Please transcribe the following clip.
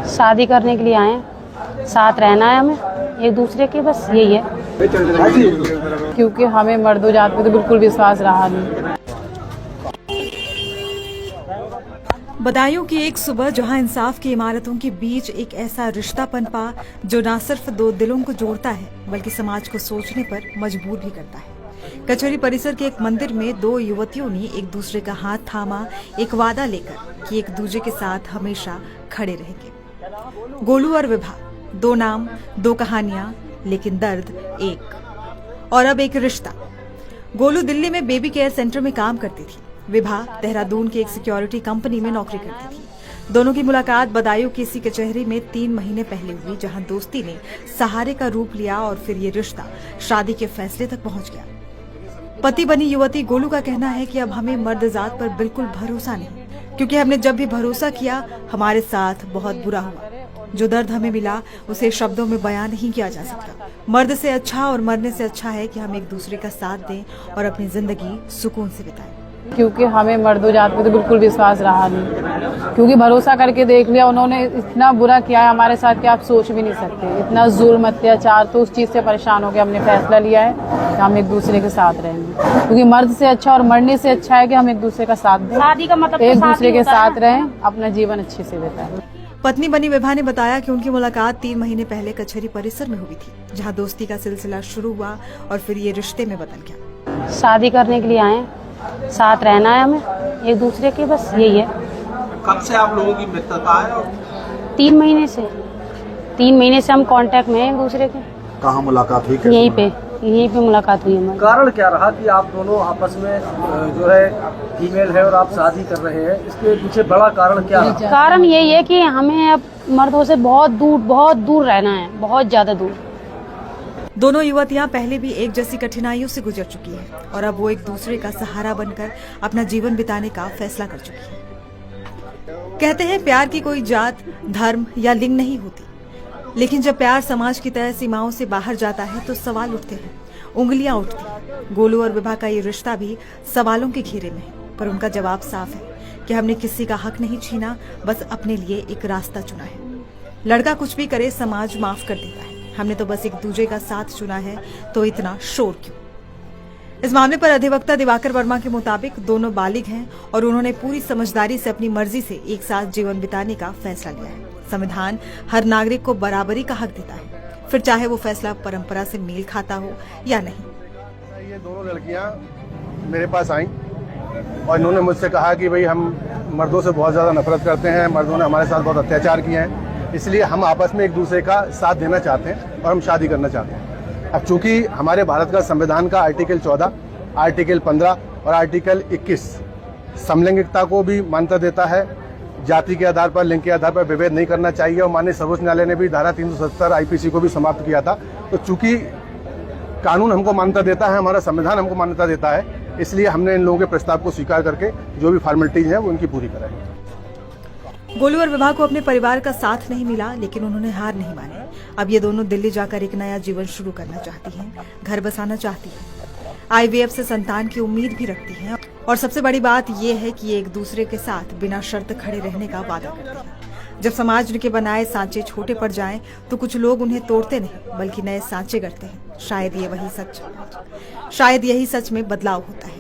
शादी करने के लिए आए हैं, साथ रहना है हमें एक दूसरे के, बस यही है। क्योंकि हमें मर्दों जात पे तो बिल्कुल विश्वास रहा नहीं। बदायूं की एक सुबह जहां इंसाफ की इमारतों के बीच एक ऐसा रिश्ता पनपा जो न सिर्फ दो दिलों को जोड़ता है बल्कि समाज को सोचने पर मजबूर भी करता है। कचहरी परिसर के एक मंदिर में दो युवतियों ने एक दूसरे का हाथ थामा, एक वादा लेकर कि एक दूसरे के साथ हमेशा खड़े रहेंगे। गोलू और विभा, दो नाम, दो कहानियां, लेकिन दर्द एक। और अब एक रिश्ता। गोलू दिल्ली में बेबी केयर सेंटर में काम करती थी, विभा देहरादून की एक सिक्योरिटी कंपनी में नौकरी करती थी। दोनों की मुलाकात बदायूं की इसी कचहरी में 3 महीने पहले हुई, जहां दोस्ती ने सहारे का रूप लिया और फिर ये रिश्ता शादी के फैसले तक पहुंच गया। पति बनी युवती गोलू का कहना है कि अब हमें मर्द जात पर बिल्कुल भरोसा नहीं, क्योंकि हमने जब भी भरोसा किया हमारे साथ बहुत बुरा हुआ। जो दर्द हमें मिला उसे शब्दों में बयान नहीं किया जा सकता। मर्द से अच्छा और मरने से अच्छा है कि हम एक दूसरे का साथ दें और अपनी जिंदगी सुकून से बिताएं। क्योंकि हमें मर्दों जात पे तो बिल्कुल विश्वास रहा नहीं, क्योंकि भरोसा करके देख लिया, उन्होंने इतना बुरा किया है हमारे साथ कि आप सोच भी नहीं सकते। इतना जुल्म, अत्याचार, तो उस चीज से परेशान हो के हमने फैसला लिया है कि हम एक दूसरे के साथ रहेंगे, क्योंकि मर्द से अच्छा और मरने से अच्छा है कि हम एक दूसरे का साथ दें, शादी का मतलब एक दूसरे के साथ रहें, अपना जीवन अच्छे से बिताएं। पत्नी बनी विभा ने बताया कि उनकी मुलाकात 3 महीने पहले कचहरी परिसर में हुई थी, जहां दोस्ती का सिलसिला शुरू हुआ और फिर ये रिश्ते में बदल गया। शादी करने के लिए आए हैं, साथ रहना है हमें एक दूसरे के, बस यही है। कब से आप लोगों की मित्रता है? 3 महीने से 3 महीने से हम कांटेक्ट में हैं एक दूसरे के। कहाँ मुलाकात हुई? यहीं पे मुलाकात हुई हमारी। कारण क्या रहा कि आप दोनों आपस में जो है फीमेल है और आप शादी कर रहे हैं, इसके पीछे बड़ा कारण क्या रहा? कारण यही है कि हमें अब मर्दों से बहुत दूर रहना है, बहुत ज्यादा दूर। दोनों युवतियां पहले भी एक जैसी कठिनाइयों से गुजर चुकी हैं और अब वो एक दूसरे का सहारा बनकर अपना जीवन बिताने का फैसला कर चुकी हैं। कहते हैं प्यार की कोई जात, धर्म या लिंग नहीं होती, लेकिन जब प्यार समाज की तय सीमाओं से बाहर जाता है तो सवाल उठते हैं, उंगलियां उठती हैं। गोलू और विभा का ये रिश्ता भी सवालों के घेरे में है, पर उनका जवाब साफ है कि हमने किसी का हक नहीं छीना, बस अपने लिए एक रास्ता चुना है। लड़का कुछ भी करे समाज माफ कर देता है, हमने तो बस एक दूसरे का साथ चुना है, तो इतना शोर क्यों? इस मामले पर अधिवक्ता दिवाकर वर्मा के मुताबिक दोनों बालिग हैं और उन्होंने पूरी समझदारी से अपनी मर्जी से एक साथ जीवन बिताने का फैसला लिया है। संविधान हर नागरिक को बराबरी का हक देता है, फिर चाहे वो फैसला परंपरा से मेल खाता हो या नहीं। ये दोनों लड़कियां मेरे पास आईं और इन्होंने मुझसे कहा कि भाई हम मर्दों से बहुत ज़्यादा नफरत करते हैं, मर्दों ने हमारे साथ बहुत अत्याचार किए हैं, इसलिए हम आपस में एक दूसरे का साथ देना चाहते हैं और हम शादी करना चाहते हैं। अब चूंकि हमारे भारत का संविधान का आर्टिकल 14, आर्टिकल 15 और आर्टिकल 21 समलैंगिकता को भी मान्यता देता है। जाति के आधार पर, लिंग के आधार पर विभेद नहीं करना चाहिए और माननीय सर्वोच्च न्यायालय ने भी धारा 370 आईपीसी को भी समाप्त किया था। तो चूंकि कानून हमको मान्यता देता है, हमारा संविधान हमको मान्यता देता है, इसलिए हमने इन लोगों के प्रस्ताव को स्वीकार करके जो भी फॉर्मेलिटीज है वो उनकी पूरी कराई। गोलू और विभा को अपने परिवार का साथ नहीं मिला, लेकिन उन्होंने हार नहीं मानी। अब ये दोनों दिल्ली जाकर एक नया जीवन शुरू करना चाहती हैं, घर बसाना चाहती हैं, IVF से संतान की उम्मीद भी रखती हैं और सबसे बड़ी बात ये है कि ये एक दूसरे के साथ बिना शर्त खड़े रहने का वादा करती हैं। जब समाज के बनाए सांचे छोटे पड़ जाएं, तो कुछ लोग उन्हें तोड़ते नहीं बल्कि नए सांचे गढ़ते हैं। शायद यही सच में बदलाव होता है।